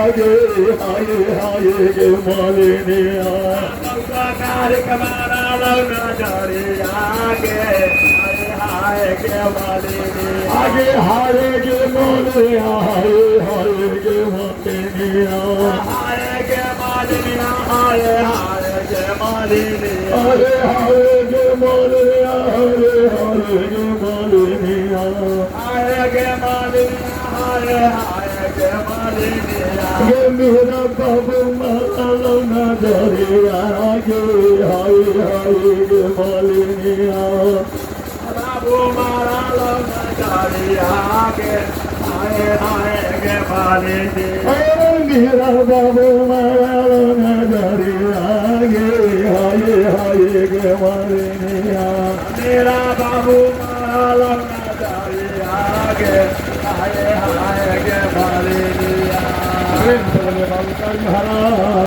आगे हाय हाय गे मालिनिया कार कमाना लौना जारी आगे हाय के मालिनी आगे हाय गे मालिनिया हाय हाय गे मालिनिया हाय के मालिनिया हाय हाय के मालिनिया अरे हाय गे मालिनिया अरे हाय गे मालिनिया हाय के मालिनिया हाय हाय के मालिनिया ये मेरा बाबू माला लौना जारी आगे हाय हाय गे मालिनिया बाबू मारा लौना जारी आगे हाय हाय के मालिनिया मेरा बाबू माला लौना जारी आगे हाय हाय गे मालिनिया मेरा बाबू मारा लौना जारी आगे हाय हाय के मालिनिया महाराज